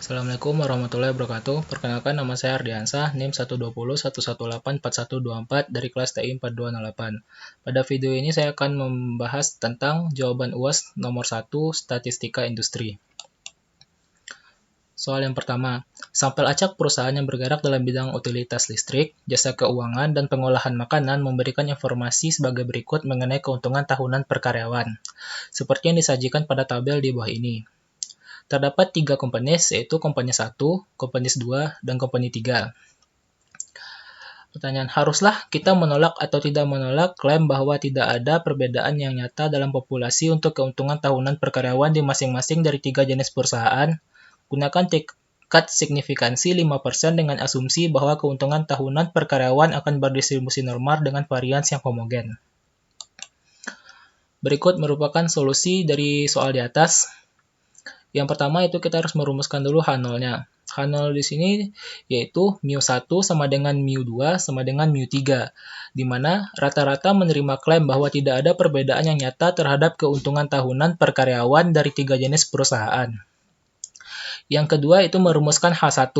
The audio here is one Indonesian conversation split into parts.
Assalamualaikum warahmatullahi wabarakatuh. Perkenalkan, nama saya Ardiansah, NIM 12011184124 dari kelas TI 4208. Pada video ini saya akan membahas tentang jawaban UAS nomor 1 Statistika Industri. Soal yang pertama, sampel acak perusahaan yang bergerak dalam bidang utilitas listrik, jasa keuangan, dan pengolahan makanan memberikan informasi sebagai berikut mengenai keuntungan tahunan per karyawan, seperti yang disajikan pada tabel di bawah ini. Terdapat 3 companies, yaitu company 1, company 2, dan company 3. Pertanyaan, haruskah kita menolak atau tidak menolak klaim bahwa tidak ada perbedaan yang nyata dalam populasi untuk keuntungan tahunan per karyawan di masing-masing dari 3 jenis perusahaan? Gunakan tingkat signifikansi 5% dengan asumsi bahwa keuntungan tahunan per karyawan akan berdistribusi normal dengan varians yang homogen. Berikut merupakan solusi dari soal di atas. Yang pertama itu kita harus merumuskan dulu H0-nya. H0 di sini yaitu mu1 sama dengan mu2 sama dengan mu3, di mana rata-rata menerima klaim bahwa tidak ada perbedaan yang nyata terhadap keuntungan tahunan per karyawan dari 3 jenis perusahaan. Yang kedua itu merumuskan H1,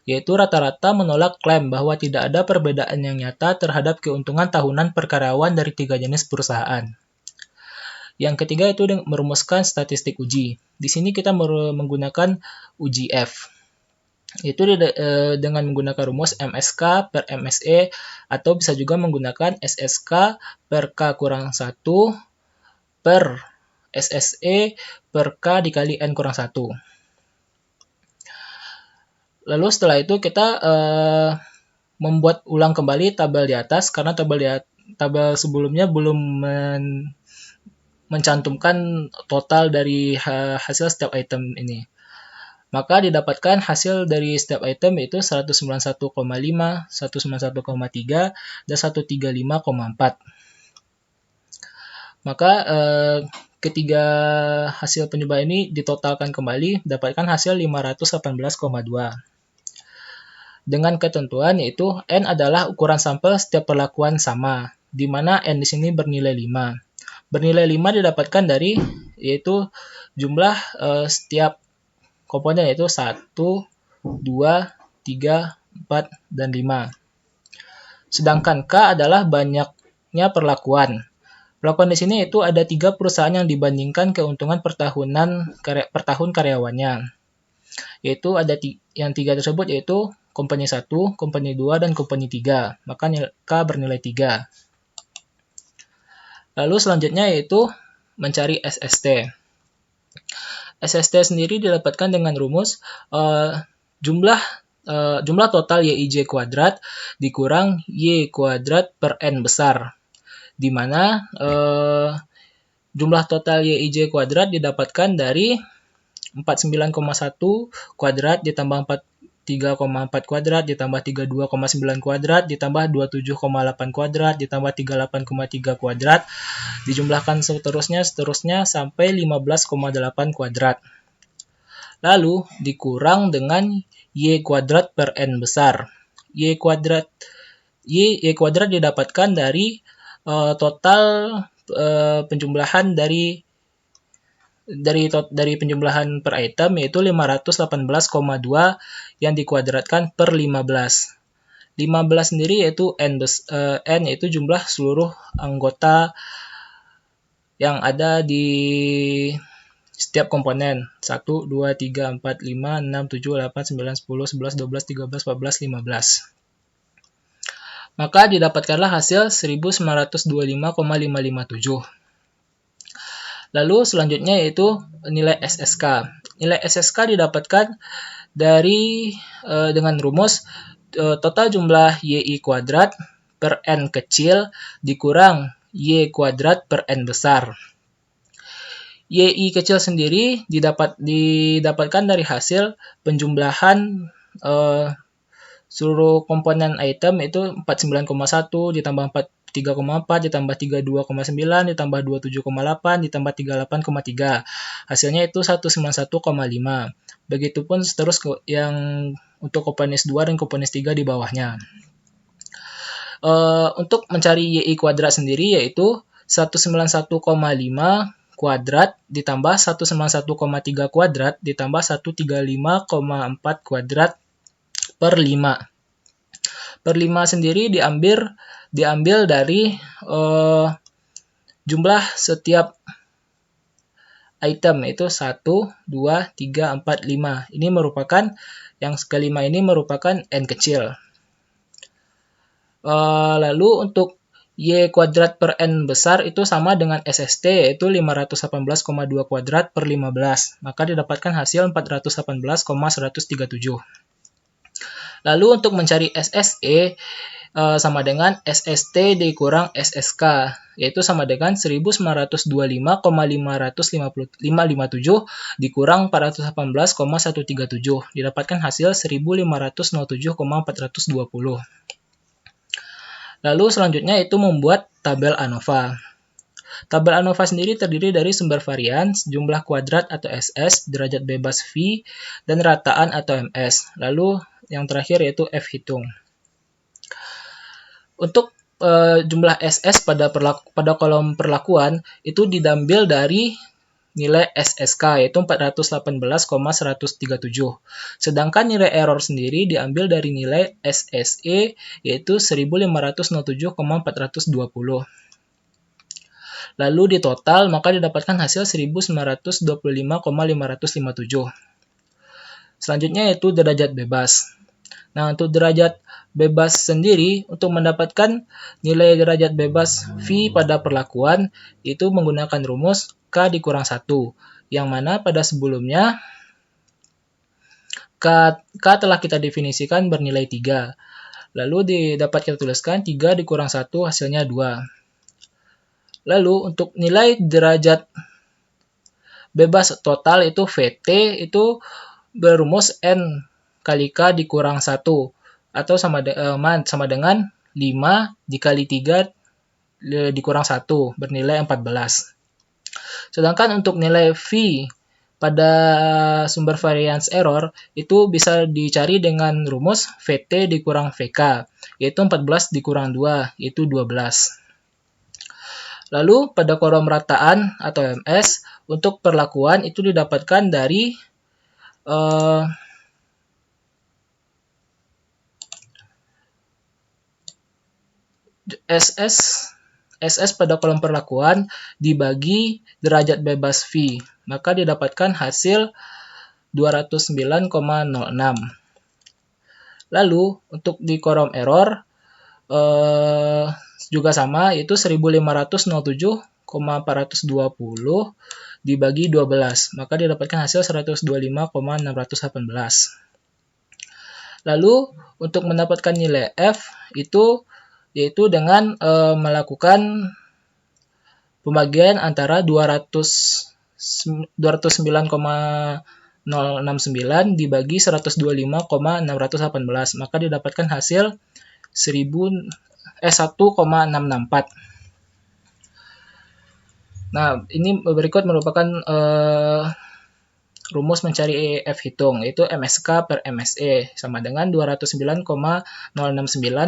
yaitu rata-rata menolak klaim bahwa tidak ada perbedaan yang nyata terhadap keuntungan tahunan per karyawan dari 3 jenis perusahaan. Yang ketiga itu merumuskan statistik uji. Di sini kita menggunakan uji F. Itu dengan menggunakan rumus MSK per MSE atau bisa juga menggunakan SSK per K kurang 1 per SSE per K dikali N kurang 1. Lalu setelah itu kita membuat ulang kembali tabel di atas karena tabel sebelumnya belum mencantumkan total dari hasil setiap item ini. Maka didapatkan hasil dari setiap item yaitu 191,5, 191,3, dan 135,4. Maka ketiga hasil penyebab ini ditotalkan kembali, dapatkan hasil 518,2. Dengan ketentuan yaitu N adalah ukuran sampel setiap perlakuan sama, di mana N di sini bernilai 5. Bernilai 5 didapatkan dari yaitu jumlah setiap komponen yaitu 1, 2, 3, 4, dan 5. Sedangkan K adalah banyaknya perlakuan. Perlakuan di sini itu ada 3 perusahaan yang dibandingkan keuntungan per tahun karyawannya. Yaitu ada yang 3 tersebut yaitu company 1, company 2, dan company 3. Maka K bernilai 3. Lalu selanjutnya yaitu mencari SST. SST sendiri didapatkan dengan rumus jumlah total YIJ kuadrat dikurang Y kuadrat per N besar, di mana jumlah total YIJ kuadrat didapatkan dari 49,1 kuadrat ditambah 3,4 kuadrat ditambah 32,9 kuadrat ditambah 27,8 kuadrat ditambah 38,3 kuadrat dijumlahkan seterusnya sampai 15,8 kuadrat. Lalu dikurang dengan Y kuadrat per N besar. Y kuadrat didapatkan dari total penjumlahan dari penjumlahan per item yaitu 518,2 yang dikuadratkan per 15. 15 sendiri yaitu N yaitu jumlah seluruh anggota yang ada di setiap komponen. 1, 2, 3, 4, 5, 6, 7, 8, 9, 10, 11, 12, 13, 14, 15. Maka didapatkanlah hasil 1925,557. Lalu selanjutnya yaitu nilai SSK. Nilai SSK didapatkan dari dengan rumus total jumlah YI kuadrat per N kecil dikurang Y kuadrat per N besar. YI kecil sendiri didapatkan dari hasil penjumlahan seluruh komponen item itu 49,1 ditambah 3,4 ditambah 32,9 ditambah 27,8 ditambah 38,3. Hasilnya itu 191,5. Begitupun seterus yang untuk komponen 2 dan komponen 3 di bawahnya. Untuk mencari YI kuadrat sendiri yaitu 191,5 kuadrat ditambah 191,3 kuadrat ditambah 135,4 kuadrat per 5. Per 5 sendiri diambil dari jumlah setiap item, yaitu 1, 2, 3, 4, 5. Ini merupakan, yang kelima ini merupakan n kecil. Lalu untuk Y kuadrat per N besar itu sama dengan SST, yaitu 518,2 kuadrat per 15. Maka didapatkan hasil 418,137. Lalu untuk mencari SSE, sama dengan SST dikurang SSK, yaitu sama dengan 1925,557 dikurang 418,137. Didapatkan hasil 1507,420. Lalu selanjutnya itu membuat tabel ANOVA. Tabel ANOVA sendiri terdiri dari sumber varian, jumlah kuadrat atau SS, derajat bebas V, dan rataan atau MS. Lalu yang terakhir yaitu F hitung. Untuk jumlah SS pada kolom perlakuan itu diambil dari nilai SSK, yaitu 418,137. Sedangkan nilai error sendiri diambil dari nilai SSE, yaitu 1507,420. Lalu di total, maka didapatkan hasil 1925,557. Selanjutnya yaitu derajat bebas. Nah, untuk derajat bebas sendiri, untuk mendapatkan nilai derajat bebas V pada perlakuan, itu menggunakan rumus K dikurang 1, yang mana pada sebelumnya K telah kita definisikan bernilai 3. Lalu dapat kita tuliskan 3 dikurang 1 hasilnya 2. Lalu untuk nilai derajat bebas total itu VT itu berumus N kali K dikurang 1, atau sama dengan 5 dikali 3 dikurang 1 bernilai 14. Sedangkan untuk nilai V pada sumber variance error itu bisa dicari dengan rumus VT dikurang VK, yaitu 14 dikurang 2, yaitu 12. Lalu pada kolom rataan atau MS, untuk perlakuan itu didapatkan dari SS pada kolom perlakuan dibagi derajat bebas V, maka didapatkan hasil 209,06. Lalu untuk di kolom error juga sama, yaitu 1507,420 dibagi 12, maka didapatkan hasil 125,618. Lalu untuk mendapatkan nilai F itu yaitu dengan melakukan pembagian antara 209,069 dibagi 125,618, maka didapatkan hasil 1,664. Nah, ini berikut merupakan rumus mencari F hitung, yaitu MSK per MSE sama dengan 209,069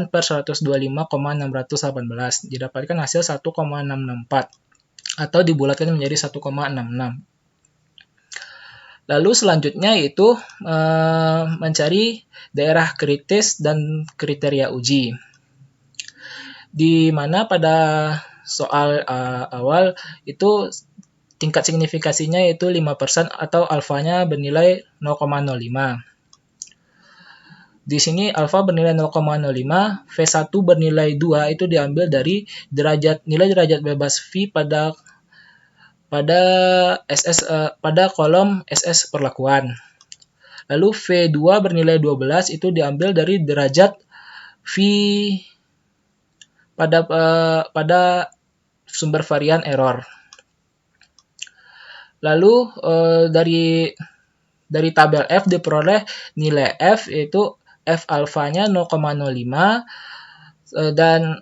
per 125,618. Didapatkan hasil 1,664 atau dibulatkan menjadi 1,66. Lalu selanjutnya yaitu mencari daerah kritis dan kriteria uji. Di mana pada soal awal itu tingkat signifikasinya yaitu 5% atau alfanya bernilai 0,05. Di sini alfa bernilai 0,05, V1 bernilai 2 itu diambil dari nilai derajat bebas V pada kolom SS perlakuan. Lalu V2 bernilai 12 itu diambil dari derajat V pada sumber varian error. Lalu dari tabel F diperoleh nilai F, yaitu F alfanya 0,05 dan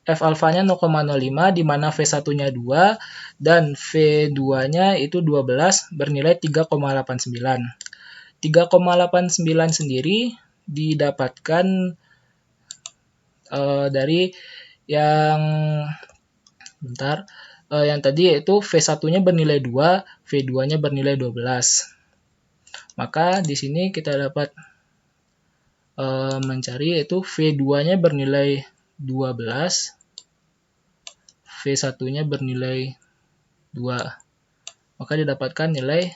F alfanya 0,05 di mana V1-nya 2 dan V2-nya itu 12 bernilai 3,89. 3,89 sendiri didapatkan dari yang yang tadi yaitu V1-nya bernilai 2, V2-nya bernilai 12. Maka di sini kita dapat mencari yaitu V2-nya bernilai 12, V1-nya bernilai 2. Maka didapatkan nilai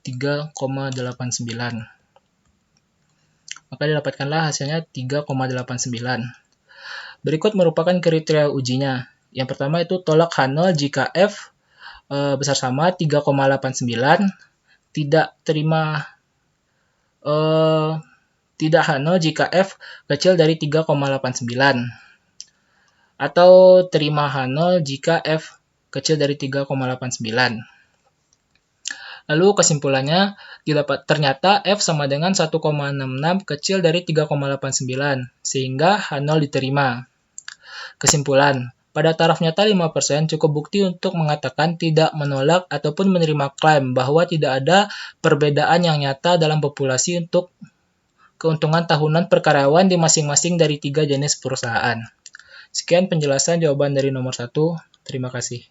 3,89. Maka didapatkanlah hasilnya 3,89. Berikut merupakan kriteria ujinya. Yang pertama itu tolak H0 jika F besar sama 3,89, tidak H0 jika F kecil dari 3,89, atau terima H0 jika F kecil dari 3,89. Lalu kesimpulannya, ternyata F sama dengan 1,66 kecil dari 3,89, sehingga H0 diterima. Kesimpulan, pada taraf nyata 5% cukup bukti untuk mengatakan tidak menolak ataupun menerima klaim bahwa tidak ada perbedaan yang nyata dalam populasi untuk keuntungan tahunan per karyawan di masing-masing dari 3 jenis perusahaan. Sekian penjelasan jawaban dari nomor 1. Terima kasih.